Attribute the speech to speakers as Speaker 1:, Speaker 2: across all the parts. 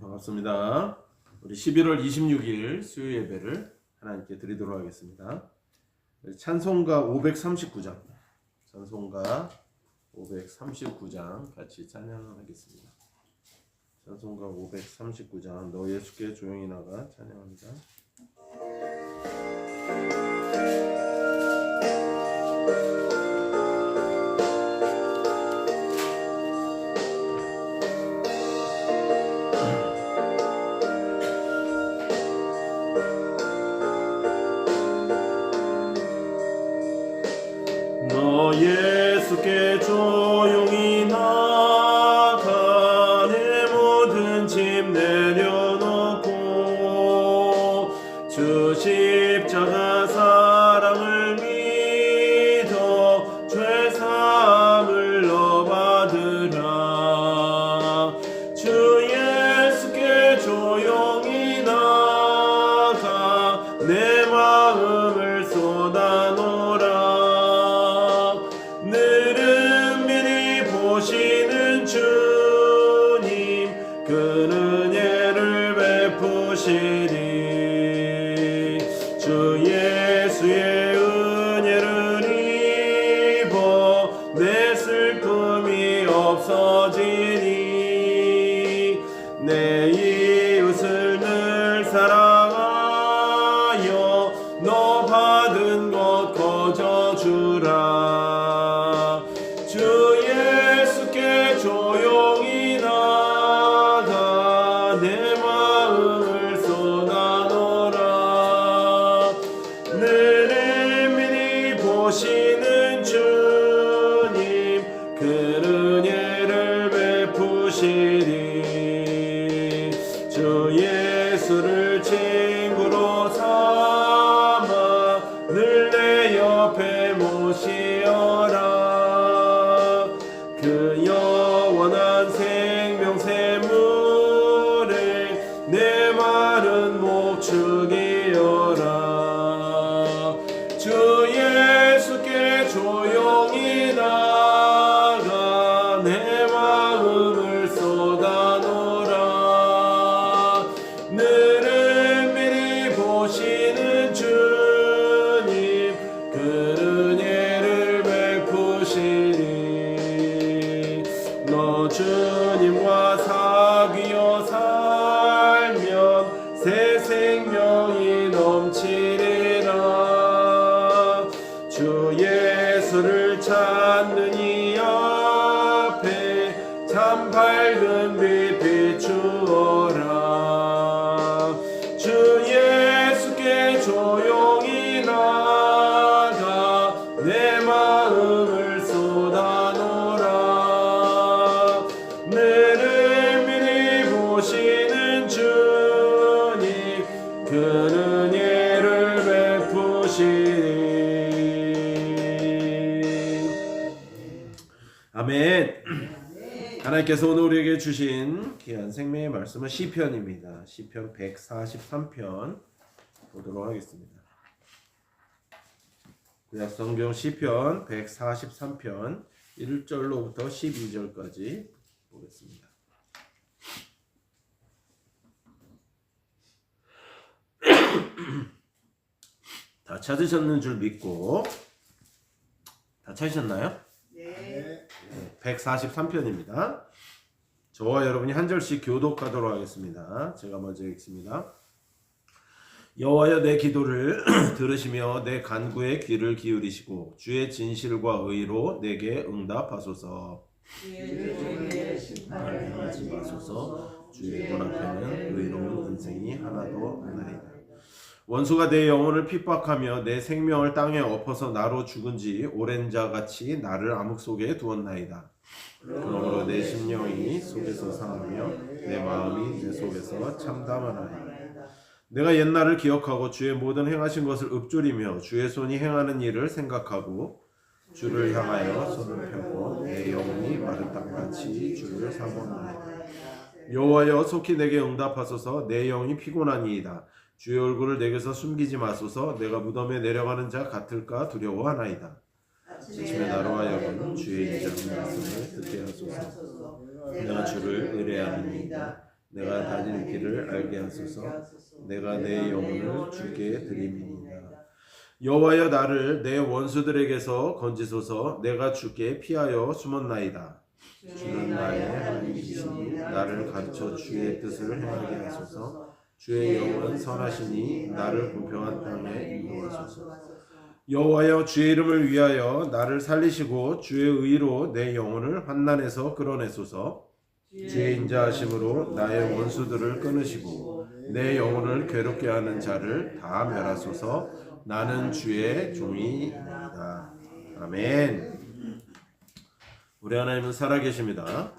Speaker 1: 반갑습니다. 우리 11월 26일 수요 예배를 하나님께 드리도록 하겠습니다. 찬송가 539장, 찬송가 539장 같이 찬양하겠습니다. 찬송가 539장, 너 예수께 조용히 나가 찬양합니다. 너 예수께 조용히 나가 내 모든 짐 내려놓고 주 십자가 사랑을 믿어 죄사함을 너 받으라. 주 예수께 조용히 나가 내 마음을 쏟아놓으라. 보시는 주님 그 은혜를 베푸시리. 주 예수의 은혜를 입어 내 슬픔이 없어지니. 내 이웃을 늘 사랑하여 너 받은 것 거저주라. 주 예수께 조용히 나가 내 마음을 쏟아놓으라. 늘 은밀히 보시는 주님 그 은혜를 베푸시리. 주 예수를 친구로 삼아 늘 내 옆에 모시어라. 그 영원한 생명샘물에 내 마른 목 죽이어라. 주 예수께 조용히 나가 내 마음을 쏟아놓으라. 늘 은밀히 보시는 주님 그 은혜를 베푸시리. 너 주님과 사귀어 살면 새 생명이 넘치리라. 주 예수를 찾는 이 앞에 참 밝은 빛 비추어라. 주 예수께 조용히 나가 내 마음을 쏟아놓으라. 늘 은밀히 보시는 주님 그 은혜를 베푸시리. 아멘. 하나님께서 오늘 우리에게 주신 귀한 생명의 말씀은 시편입니다. 시편 143편 보도록 하겠습니다. 구약성경 시편 143편 1절로부터 12절까지 보겠습니다. 다 찾으셨는 줄 믿고, 다 찾으셨나요?
Speaker 2: 네.
Speaker 1: 143편입니다. 저와 여러분이 한 절씩 교독하도록 하겠습니다. 제가 먼저 읽습니다. 여호와여 내 기도를 들으시며 내 간구에 귀를 기울이시고 주의 진실과 의로 내게 응답하소서.
Speaker 2: 주의 심판을 행하지 마소서.
Speaker 1: 주의 문 앞에는 의로운 인생이 하나도 없나이다. 원수가 내 영혼을 핍박하며 내 생명을 땅에 엎어서 나로 죽은 지 오랜 자같이 나를 암흑 속에 두었나이다. 그러므로 내 심령이 속에서 상하며 내 마음이 내 속에서 참담하나이다. 내가 옛날을 기억하고 주의 모든 행하신 것을 읊조리며 주의 손이 행하는 일을 생각하고 주를 향하여 손을 펴고 내 영혼이 마른 땅같이 주를 사모하나이다. 여호와여 속히 내게 응답하소서. 내 영이 피곤하니이다. 주의 얼굴을 내게서 숨기지 마소서. 내가 무덤에 내려가는 자 같을까 두려워하나이다. 아침에 나로 하여금 주의 인자한 말씀을 듣게 하소서. 내가 주를 의뢰하니이다. 내가 다닐 길을 알게 하소서. 내가 내 영혼을 주께 드림이니이다. 여호와여 나를 내 원수들에게서 건지소서. 내가 주께 피하여 숨었나이다. 주는 나의 하나님이시니 나를 가르쳐 주의 뜻을 행하게 하소서. 주의 영은 선하시니 나를 공평한 땅에 인도하소서. 여호와여 주의 이름을 위하여 나를 살리시고 주의 의로 내 영혼을 환난에서 끌어내소서. 주의 인자하심으로 나의 원수들을 끊으시고 내 영혼을 괴롭게 하는 자를 다 멸하소서. 나는 주의 종이니이다. 아멘. 우리 하나님은 살아계십니다.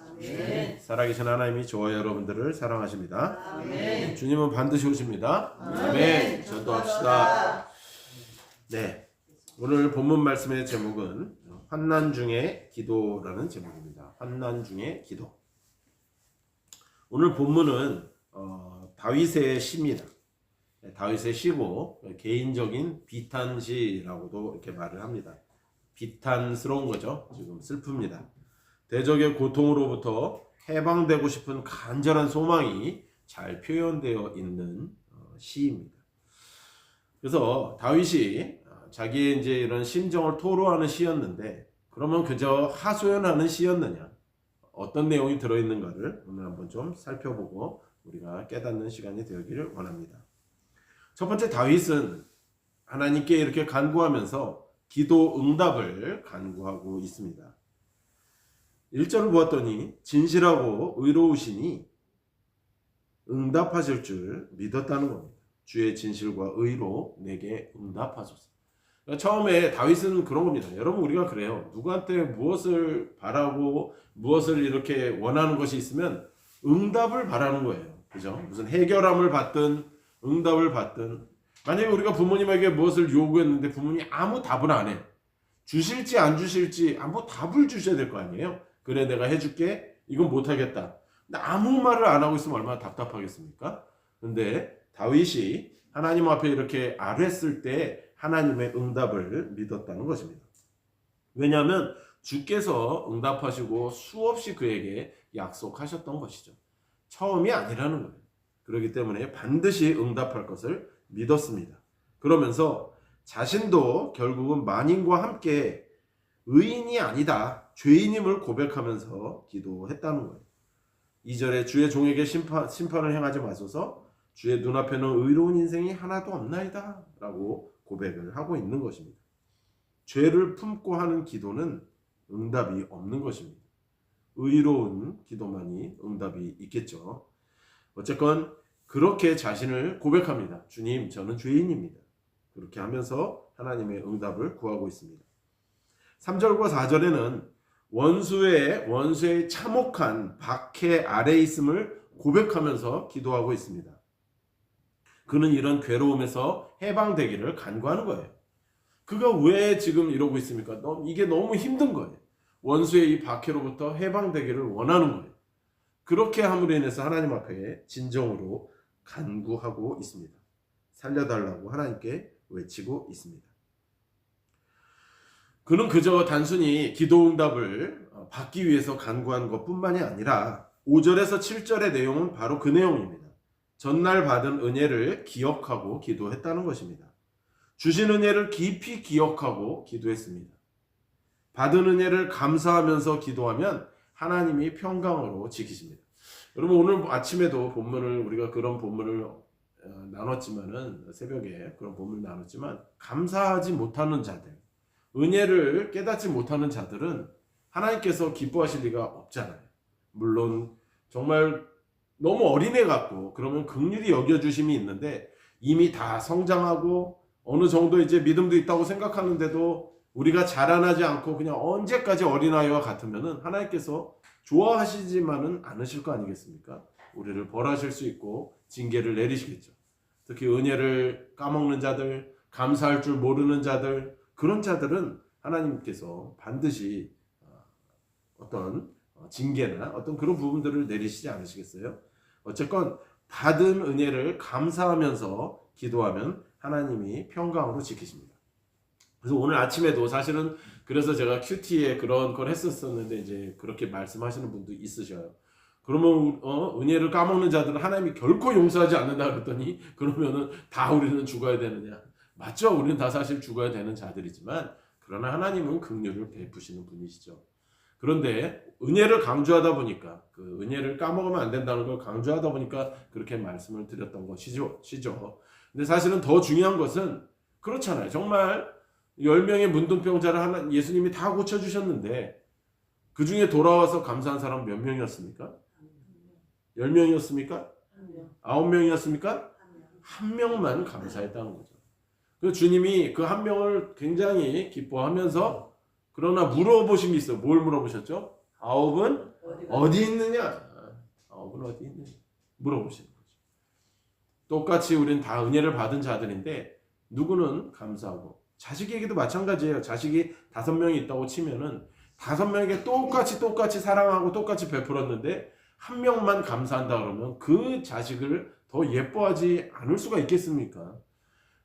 Speaker 1: 살아계신 하나님이 저와 여러분들을 사랑하십니다. 주님은 반드시 오십니다. 아멘. 전도합시다. 네, 오늘 본문 말씀의 제목은 환난 중의 기도라는 제목입니다. 환난 중의 기도. 오늘 본문은 다윗의 시입니다. 다윗의 시고 개인적인 비탄시라고도 이렇게 말을 합니다. 비탄스러운 거죠. 지금 슬픕니다. 대적의 고통으로부터 해방되고 싶은 간절한 소망이 잘 표현되어 있는 시입니다. 그래서 다윗이 자기의 이제 이런 심정을 토로하는 시였는데, 그러면 그저 하소연하는 시였느냐? 어떤 내용이 들어있는가를 오늘 한번 좀 살펴보고 우리가 깨닫는 시간이 되기를 원합니다. 첫 번째, 다윗은 하나님께 이렇게 간구하면서 기도 응답을 간구하고 있습니다. 1절을 보았더니 진실하고 의로우시니 응답하실 줄 믿었다는 겁니다. 주의 진실과 의로 내게 응답하소서. 그러니까 처음에 다윗은 그런 겁니다. 여러분, 우리가 그래요. 누구한테 무엇을 바라고 무엇을 이렇게 원하는 것이 있으면 응답을 바라는 거예요. 그죠? 무슨 해결함을 받든 응답을 받든, 만약에 우리가 부모님에게 무엇을 요구했는데 부모님이 아무 답을 안 해. 주실지 안 주실지 아무 답을 주셔야 될 거 아니에요. 그래, 내가 해줄게. 이건 못하겠다. 근데 아무 말을 안 하고 있으면 얼마나 답답하겠습니까? 근데 다윗이 하나님 앞에 이렇게 아뢰었을 때 하나님의 응답을 믿었다는 것입니다. 왜냐하면 주께서 응답하시고 수없이 그에게 약속하셨던 것이죠. 처음이 아니라는 거예요. 그렇기 때문에 반드시 응답할 것을 믿었습니다. 그러면서 자신도 결국은 만인과 함께 의인이 아니다, 죄인임을 고백하면서 기도했다는 거예요. 2절에 주의 종에게 심판을 행하지 마소서. 주의 눈앞에는 의로운 인생이 하나도 없나이다 라고 고백을 하고 있는 것입니다. 죄를 품고 하는 기도는 응답이 없는 것입니다. 의로운 기도만이 응답이 있겠죠. 어쨌건 그렇게 자신을 고백합니다. 주님, 저는 죄인입니다. 그렇게 하면서 하나님의 응답을 구하고 있습니다. 3절과 4절에는 원수의 참혹한 박해 아래 있음을 고백하면서 기도하고 있습니다. 그는 이런 괴로움에서 해방되기를 간구하는 거예요. 그가 왜 지금 이러고 있습니까? 이게 너무 힘든 거예요. 원수의 이 박해로부터 해방되기를 원하는 거예요. 그렇게 함으로 인해서 하나님 앞에 진정으로 간구하고 있습니다. 살려달라고 하나님께 외치고 있습니다. 그는 그저 단순히 기도 응답을 받기 위해서 간구한 것뿐만이 아니라 5절에서 7절의 내용은 바로 그 내용입니다. 전날 받은 은혜를 기억하고 기도했다는 것입니다. 주신 은혜를 깊이 기억하고 기도했습니다. 받은 은혜를 감사하면서 기도하면 하나님이 평강으로 지키십니다. 여러분, 오늘 아침에도 본문을 우리가 그런 본문을 나눴지만은, 새벽에 그런 본문을 나눴지만, 감사하지 못하는 자들, 은혜를 깨닫지 못하는 자들은 하나님께서 기뻐하실 리가 없잖아요. 물론 정말 너무 어린애 같고 그러면 긍휼히 여겨주심이 있는데, 이미 다 성장하고 어느 정도 이제 믿음도 있다고 생각하는데도 우리가 자라나지 않고 그냥 언제까지 어린아이와 같으면은 하나님께서 좋아하시지만은 않으실 거 아니겠습니까? 우리를 벌하실 수 있고 징계를 내리시겠죠. 특히 은혜를 까먹는 자들, 감사할 줄 모르는 자들, 그런 자들은 하나님께서 반드시 어떤 징계나 어떤 그런 부분들을 내리시지 않으시겠어요? 어쨌건 받은 은혜를 감사하면서 기도하면 하나님이 평강으로 지키십니다. 그래서 오늘 아침에도 사실은 그래서 제가 큐티에 그런 걸 했었었는데 이제 그렇게 말씀하시는 분도 있으셔요. 그러면 은혜를 까먹는 자들은 하나님이 결코 용서하지 않는다 그랬더니 그러면은 다 우리는 죽어야 되느냐? 맞죠? 우리는 다 사실 죽어야 되는 자들이지만 그러나 하나님은 긍휼을 베푸시는 분이시죠. 그런데 은혜를 강조하다 보니까 그 은혜를 까먹으면 안 된다는 걸 강조하다 보니까 그렇게 말씀을 드렸던 것이죠. 근데 사실은 더 중요한 것은 그렇잖아요. 정말 10명의 문둥병자를 예수님이 다 고쳐주셨는데 그 중에 돌아와서 감사한 사람 몇 명이었습니까? 10명이었습니까? 9명이었습니까? 한 명만 감사했다는 거죠. 그 주님이 그 한 명을 굉장히 기뻐하면서 그러나 물어보신 게 있어요. 뭘 물어보셨죠? 9은 어디 있느냐? 9은 어디 있느냐? 물어보시는 거죠. 똑같이 우리는 다 은혜를 받은 자들인데 누구는 감사하고 자식에게도 마찬가지예요. 자식이 5명이 있다고 치면은 5명에게 똑같이 사랑하고 똑같이 베풀었는데 한 명만 감사한다 그러면 그 자식을 더 예뻐하지 않을 수가 있겠습니까?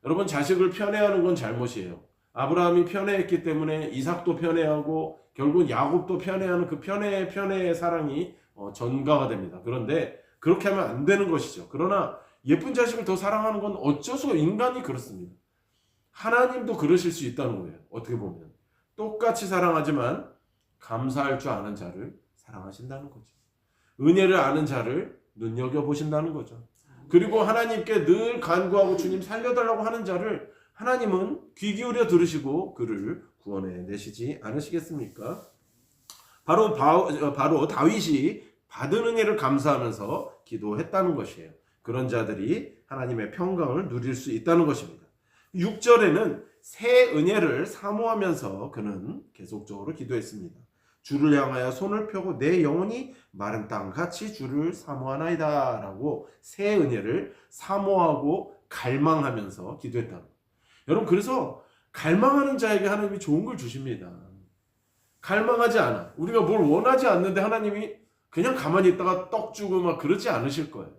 Speaker 1: 여러분 자식을 편애하는 건 잘못이에요. 아브라함이 편애했기 때문에 이삭도 편애하고 결국 야곱도 편애하는 그 편애의 사랑이 전가가 됩니다. 그런데 그렇게 하면 안 되는 것이죠. 그러나 예쁜 자식을 더 사랑하는 건 어쩔 수가 인간이 그렇습니다. 하나님도 그러실 수 있다는 거예요. 어떻게 보면 똑같이 사랑하지만 감사할 줄 아는 자를 사랑하신다는 거죠. 은혜를 아는 자를 눈여겨보신다는 거죠. 그리고 하나님께 늘 간구하고 주님 살려달라고 하는 자를 하나님은 귀 기울여 들으시고 그를 구원해 내시지 않으시겠습니까? 바로 다윗이 받은 은혜를 감사하면서 기도했다는 것이에요. 그런 자들이 하나님의 평강을 누릴 수 있다는 것입니다. 6절에는 새 은혜를 사모하면서 그는 계속적으로 기도했습니다. 주를 향하여 손을 펴고 내 영혼이 마른 땅같이 주를 사모하나이다 라고 새 은혜를 사모하고 갈망하면서 기도했다는 거예요. 여러분 그래서 갈망하는 자에게 하나님이 좋은 걸 주십니다. 갈망하지 않아. 우리가 뭘 원하지 않는데 하나님이 그냥 가만히 있다가 떡 주고 막 그러지 않으실 거예요.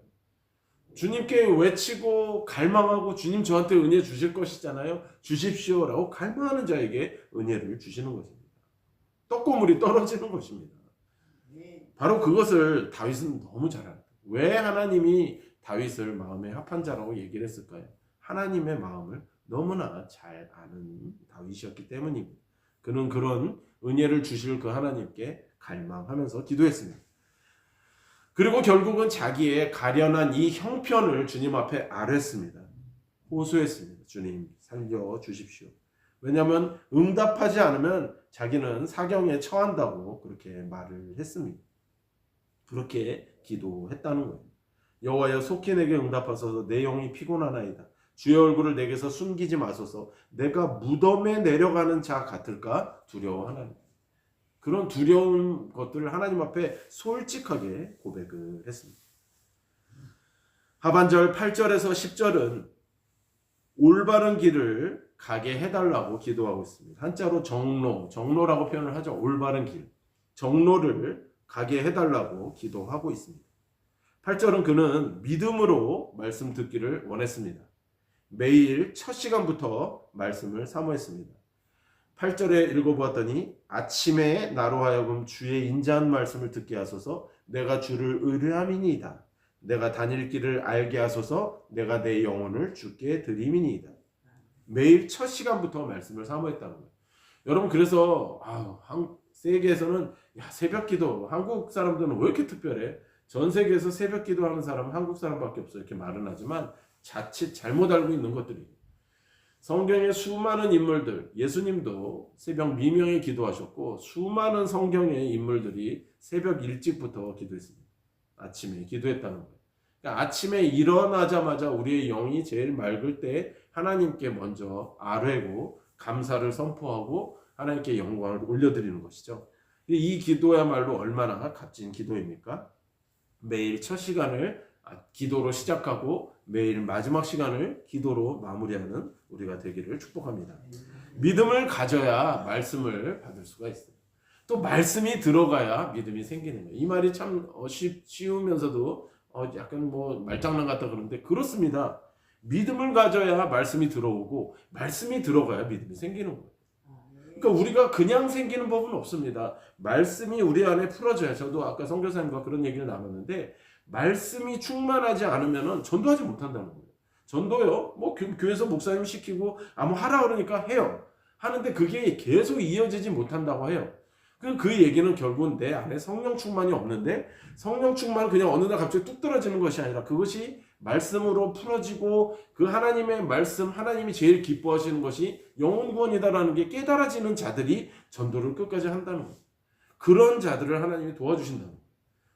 Speaker 1: 주님께 외치고 갈망하고 주님 저한테 은혜 주실 것이잖아요. 주십시오라고 갈망하는 자에게 은혜를 주시는 것입니다. 떡고물이 떨어지는 것입니다. 바로 그것을 다윗은 너무 잘 알아요. 왜 하나님이 다윗을 마음에 합한 자라고 얘기를 했을까요? 하나님의 마음을 너무나 잘 아는 다윗이었기 때문입니다. 그는 그런 은혜를 주실 그 하나님께 갈망하면서 기도했습니다. 그리고 결국은 자기의 가련한 이 형편을 주님 앞에 아뢰습니다. 호소했습니다. 주님 살려주십시오. 왜냐하면 응답하지 않으면 자기는 사경에 처한다고 그렇게 말을 했습니다. 그렇게 기도했다는 거예요. 여호와여 속히 내게 응답하소서. 내 영이 피곤하나이다. 주의 얼굴을 내게서 숨기지 마소서. 내가 무덤에 내려가는 자 같을까 두려워하나니. 그런 두려운 것들을 하나님 앞에 솔직하게 고백을 했습니다. 하반절 8절에서 10절은 올바른 길을 가게 해달라고 기도하고 있습니다. 한자로 정로라고 표현을 하죠. 올바른 길, 정로를 가게 해달라고 기도하고 있습니다. 8절은 그는 믿음으로 말씀 듣기를 원했습니다. 매일 첫 시간부터 말씀을 사모했습니다. 8절에 읽어보았더니 아침에 나로 하여금 주의 인자한 말씀을 듣게 하소서. 내가 주를 의뢰함이니이다. 내가 다닐 길을 알게 하소서. 내가 내 영혼을 주께 드림이니이다. 매일 첫 시간부터 말씀을 사모했다는 거예요. 여러분 그래서 세계에서는 새벽 기도 한국 사람들은 왜 이렇게 특별해? 전 세계에서 새벽 기도하는 사람은 한국 사람밖에 없어요. 이렇게 말은 하지만 자칫 잘못 알고 있는 것들이에요. 성경의 수많은 인물들, 예수님도 새벽 미명에 기도하셨고 수많은 성경의 인물들이 새벽 일찍부터 기도했습니다. 아침에 기도했다는 거예요. 그러니까 아침에 일어나자마자 우리의 영이 제일 맑을 때 하나님께 먼저 아뢰고 감사를 선포하고 하나님께 영광을 올려드리는 것이죠. 이 기도야말로 얼마나 값진 기도입니까? 매일 첫 시간을 기도로 시작하고 매일 마지막 시간을 기도로 마무리하는 우리가 되기를 축복합니다. 믿음을 가져야 말씀을 받을 수가 있어요. 또 말씀이 들어가야 믿음이 생기는 거예요. 이 말이 참 쉬우면서도 약간 말장난 같다 그러는데 그렇습니다. 믿음을 가져야 말씀이 들어오고 말씀이 들어가야 믿음이 생기는 거예요. 그러니까 우리가 그냥 생기는 법은 없습니다. 말씀이 우리 안에 풀어져야. 저도 아까 선교사님과 그런 얘기를 나눴는데 말씀이 충만하지 않으면 전도하지 못한다는 거예요. 전도요. 뭐 교회에서 목사님 시키고 뭐 하라 그러니까 해요. 하는데 그게 계속 이어지지 못한다고 해요. 그 얘기는 결국은 내 안에 성령 충만이 없는데 성령 충만은 그냥 어느 날 갑자기 뚝 떨어지는 것이 아니라 그것이 말씀으로 풀어지고 그 하나님의 말씀, 하나님이 제일 기뻐하시는 것이 영혼 구원이다라는 게 깨달아지는 자들이 전도를 끝까지 한다는 거예요. 그런 자들을 하나님이 도와주신다는 거예요.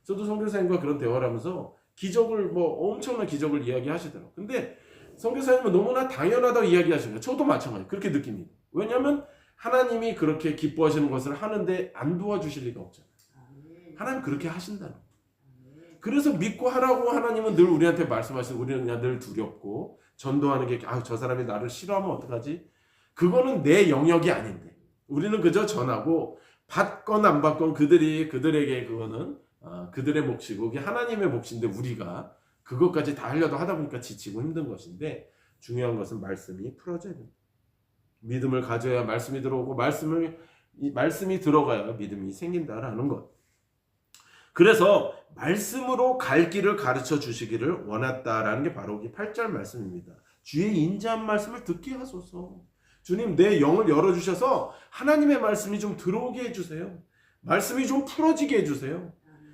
Speaker 1: 저도 선교사님과 그런 대화를 하면서 기적을 엄청난 기적을 이야기하시더라고요. 근데 선교사님은 너무나 당연하다고 이야기하시는 거예요. 저도 마찬가지예요. 그렇게 느낍니다. 왜냐하면 하나님이 그렇게 기뻐하시는 것을 하는데 안 도와주실 리가 없잖아요. 하나님 그렇게 하신다는 거예요. 그래서 믿고 하라고 하나님은 늘 우리한테 말씀하시고 우리는 그냥 늘 두렵고 전도하는 게 저 사람이 나를 싫어하면 어떡하지? 그거는 내 영역이 아닌데 우리는 그저 전하고 받건 안 받건 그들에게 그거는 그들의 몫이고 그게 하나님의 몫인데 우리가 그것까지 다 하려고 하다 보니까 지치고 힘든 것인데 중요한 것은 말씀이 풀어져야 됩니다. 믿음을 가져야 말씀이 들어오고 말씀이 들어가야 믿음이 생긴다라는 것. 그래서 말씀으로 갈 길을 가르쳐 주시기를 원했다라는 게 바로 8절 말씀입니다. 주의 인자한 말씀을 듣게 하소서. 주님 내 영을 열어주셔서 하나님의 말씀이 좀 들어오게 해주세요. 말씀이 좀 풀어지게 해주세요.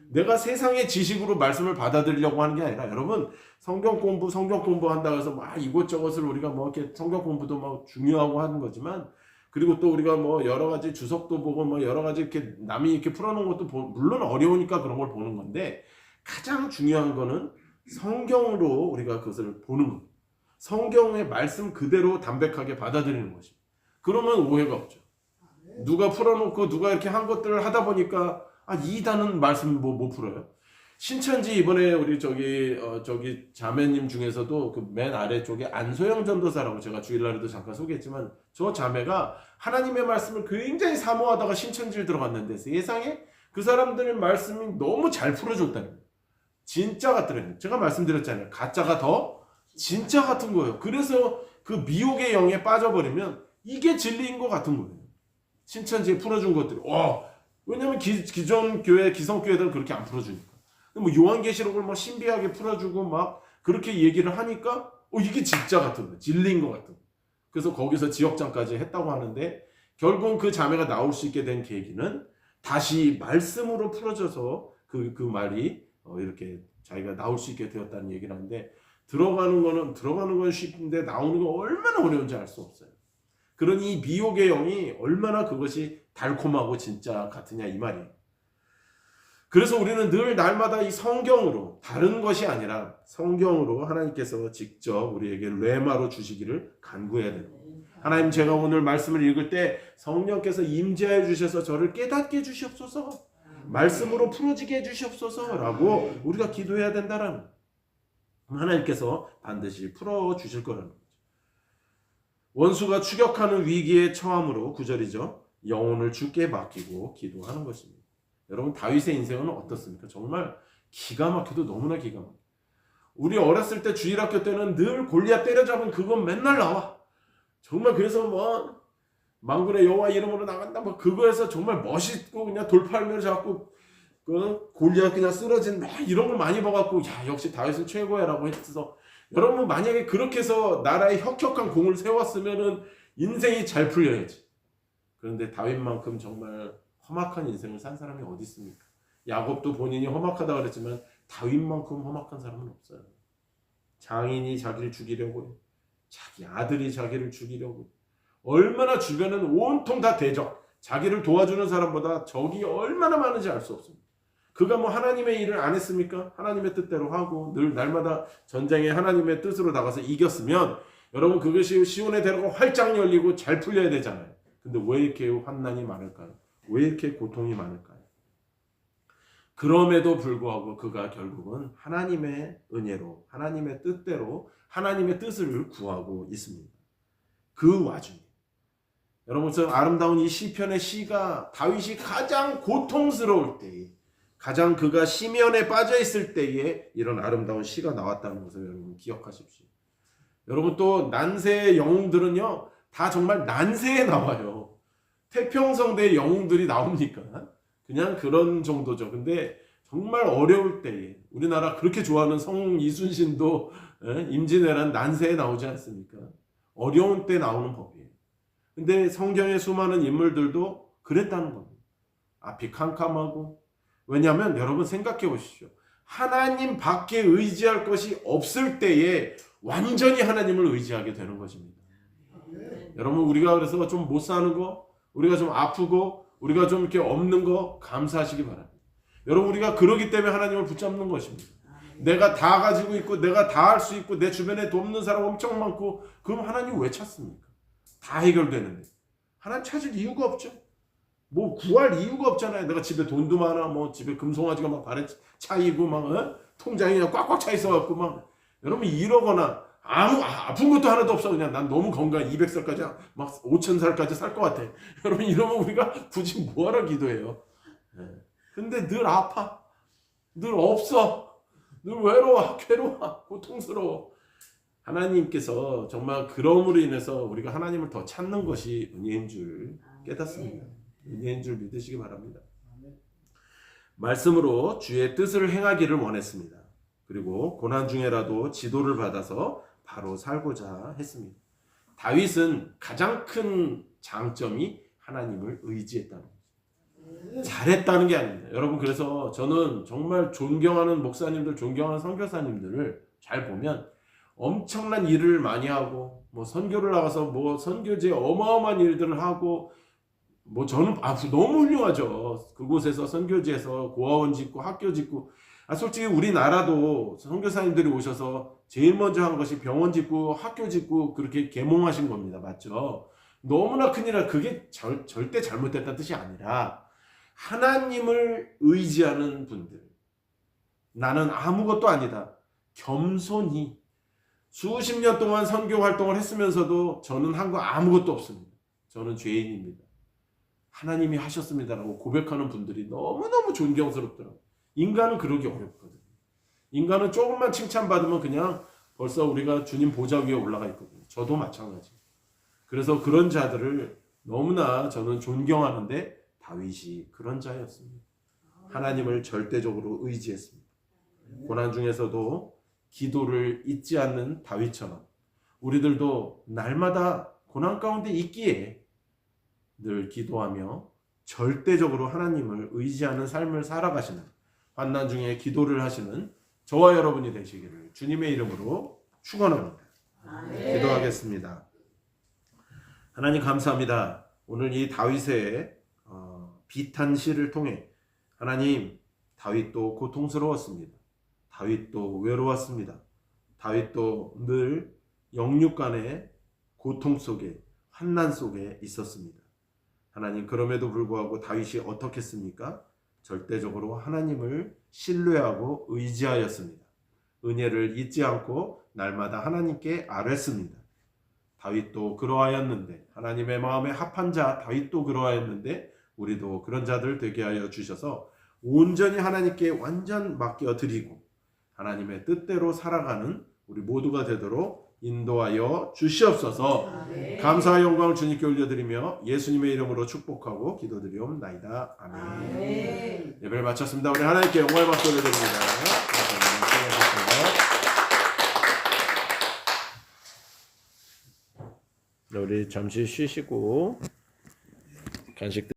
Speaker 1: 내가 세상의 지식으로 말씀을 받아들이려고 하는 게 아니라 여러분 성경 공부한다고 해서 이것저것을 우리가 이렇게 성경 공부도 중요하고 하는 거지만 그리고 또 우리가 여러 가지 주석도 보고 여러 가지 이렇게 남이 이렇게 풀어놓은 것도 물론 어려우니까 그런 걸 보는 건데 가장 중요한 거는 성경으로 우리가 그것을 보는 겁니다. 성경의 말씀 그대로 담백하게 받아들이는 것입니다. 그러면 오해가 없죠. 누가 풀어놓고 누가 이렇게 한 것들을 하다 보니까 이 단은 말씀 못 풀어요. 신천지 이번에 우리 저기 자매님 중에서도 그 맨 아래쪽에 안소영 전도사라고 제가 주일날에도 잠깐 소개했지만 저 자매가 하나님의 말씀을 굉장히 사모하다가 신천지를 들어갔는데 세상에 그 사람들의 말씀이 너무 잘 풀어줬다는 거예요. 진짜 같더라고요. 제가 말씀드렸잖아요. 가짜가 더 진짜 같은 거예요. 그래서 그 미혹의 영에 빠져버리면 이게 진리인 것 같은 거예요. 신천지에 풀어준 것들이. 왜냐면 기존 교회, 기성교회들은 그렇게 안 풀어주니까. 요한계시록을 신비하게 풀어주고 그렇게 얘기를 하니까 이게 진짜 같은 거예요. 진리인 것 같은 거예요. 그래서 거기서 지역장까지 했다고 하는데 결국 그 자매가 나올 수 있게 된 계기는 다시 말씀으로 풀어져서 그 말이 이렇게 자기가 나올 수 있게 되었다는 얘기를 하는데 들어가는 건 쉽은데 나오는 건 얼마나 어려운지 알 수 없어요. 그런 이 미혹의 영이 얼마나 그것이 달콤하고 진짜 같으냐 이 말이에요. 그래서 우리는 늘 날마다 이 성경으로 다른 것이 아니라 성경으로 하나님께서 직접 우리에게 레마로 주시기를 간구해야 됩니다. 하나님 제가 오늘 말씀을 읽을 때 성령께서 임재해 주셔서 저를 깨닫게 해주시옵소서 말씀으로 풀어지게 해주시옵소서라고 우리가 기도해야 된다라는 거예요. 하나님께서 반드시 풀어주실 거라는 거죠. 원수가 추격하는 위기에 처함으로 9절이죠. 영혼을 주께 맡기고 기도하는 것입니다. 여러분 다윗의 인생은 어떻습니까? 정말 기가 막혀도 너무나 기가 막혀. 우리 어렸을 때 주일학교 때는 늘 골리앗 때려잡은 그건 맨날 나와. 정말 그래서 만군의 여호와 이름으로 나간다 그거에서 정말 멋있고 그냥 돌팔매를 잡고 그 골리앗 그냥 쓰러진 이런 걸 많이 봐갖고 역시 다윗은 최고야라고 했어. 여러분 만약에 그렇게 해서 나라에 혁혁한 공을 세웠으면은 인생이 잘 풀려야지. 그런데 다윗만큼 정말 험악한 인생을 산 사람이 어디 있습니까? 야곱도 본인이 험악하다 그랬지만 다윗만큼 험악한 사람은 없어요. 장인이 자기를 죽이려고, 자기 아들이 자기를 죽이려고, 얼마나 주변은 온통 다 대적, 자기를 도와주는 사람보다 적이 얼마나 많은지 알 수 없습니다. 그가 하나님의 일을 안 했습니까? 하나님의 뜻대로 하고 늘 날마다 전쟁에 하나님의 뜻으로 나가서 이겼으면 여러분 그것이 시온의 대로가 활짝 열리고 잘 풀려야 되잖아요. 근데 왜 이렇게 환난이 많을까요? 왜 이렇게 고통이 많을까요? 그럼에도 불구하고 그가 결국은 하나님의 은혜로 하나님의 뜻대로 하나님의 뜻을 구하고 있습니다. 그 와중에 여러분 아름다운 이 시편의 시가 다윗이 가장 고통스러울 때에 가장 그가 심연에 빠져 있을 때에 이런 아름다운 시가 나왔다는 것을 여러분 기억하십시오. 여러분 또 난세의 영웅들은요 다 정말 난세에 나와요. 태평성대의 영웅들이 나옵니까? 그냥 그런 정도죠. 근데 정말 어려울 때에 우리나라 그렇게 좋아하는 성웅 이순신도 임진왜란 난세에 나오지 않습니까? 어려운 때 나오는 법이에요. 근데 성경의 수많은 인물들도 그랬다는 겁니다. 앞이 캄캄하고, 왜냐하면 여러분 생각해 보십시오. 하나님 밖에 의지할 것이 없을 때에 완전히 하나님을 의지하게 되는 것입니다. 여러분, 우리가 그래서 좀 못 사는 거, 우리가 좀 아프고, 우리가 좀 이렇게 없는 거 감사하시기 바랍니다. 여러분, 우리가 그러기 때문에 하나님을 붙잡는 것입니다. 내가 다 가지고 있고, 내가 다 할 수 있고, 내 주변에 돕는 사람 엄청 많고, 그럼 하나님 왜 찾습니까? 다 해결되는데. 하나님 찾을 이유가 없죠. 뭐 구할 이유가 없잖아요. 내가 집에 돈도 많아, 뭐 집에 금송아지가 막 발에 차이고, 막 통장이 그냥 꽉꽉 차 있어갖고, 막 여러분 이러거나 아픈 것도 하나도 없어. 그냥 난 너무 건강해. 200살까지 막 5000살까지 살 것 같아. 여러분 이러면 우리가 굳이 뭐하러 기도해요? 근데 늘 아파, 늘 없어, 늘 외로워, 괴로워, 고통스러워. 하나님께서 정말 그러므로 인해서 우리가 하나님을 더 찾는 것이 은혜인 줄 깨닫습니다. 은혜인 줄 믿으시기 바랍니다. 말씀으로 주의 뜻을 행하기를 원했습니다. 그리고 고난 중에라도 지도를 받아서 바로 살고자 했습니다. 다윗은 가장 큰 장점이 하나님을 의지했다는 거죠. 잘했다는 게 아닙니다. 여러분, 그래서 저는 정말 존경하는 목사님들, 존경하는 선교사님들을 잘 보면 엄청난 일을 많이 하고, 뭐 선교를 나가서 뭐 선교지에 어마어마한 일들을 하고, 뭐 저는 너무 훌륭하죠. 그곳에서 선교지에서 고아원 짓고 학교 짓고. 솔직히 우리나라도 선교사님들이 오셔서 제일 먼저 한 것이 병원 짓고 학교 짓고 그렇게 계몽하신 겁니다. 맞죠? 너무나 큰일이라. 그게 절대 잘못됐다는 뜻이 아니라 하나님을 의지하는 분들, 나는 아무것도 아니다, 겸손히 수십 년 동안 선교 활동을 했으면서도 저는 한 거 아무것도 없습니다, 저는 죄인입니다, 하나님이 하셨습니다라고 고백하는 분들이 너무너무 존경스럽더라고요. 인간은 그러기 어렵거든요. 인간은 조금만 칭찬받으면 그냥 벌써 우리가 주님 보좌 위에 올라가 있거든요. 저도 마찬가지. 그래서 그런 자들을 너무나 저는 존경하는데 다윗이 그런 자였습니다. 하나님을 절대적으로 의지했습니다. 고난 중에서도 기도를 잊지 않는 다윗처럼 우리들도 날마다 고난 가운데 있기에 늘 기도하며 절대적으로 하나님을 의지하는 삶을 살아가시는, 환난 중에 기도를 하시는 저와 여러분이 되시기를 주님의 이름으로 축원합니다. 기도하겠습니다. 하나님 감사합니다. 오늘 이 다윗의 비탄 시를 통해 하나님, 다윗도 고통스러웠습니다. 다윗도 외로웠습니다. 다윗도 늘 영육간의 고통 속에, 환난 속에 있었습니다. 하나님, 그럼에도 불구하고 다윗이 어떻게 했습니까? 절대적으로 하나님을 신뢰하고 의지하였습니다. 은혜를 잊지 않고 날마다 하나님께 아뢰습니다. 다윗도 그러하였는데, 하나님의 마음에 합한 자 다윗도 그러하였는데 우리도 그런 자들 되게 하여 주셔서 온전히 하나님께 완전 맡겨드리고 하나님의 뜻대로 살아가는 우리 모두가 되도록 인도하여 주시옵소서. 감사와 영광을 주님께 올려드리며 예수님의 이름으로 축복하고 기도드리옵나이다. 아멘. 예배를 마쳤습니다. 우리 하나님께 영광의 박수 올려드립니다. 우리 잠시 쉬시고 간식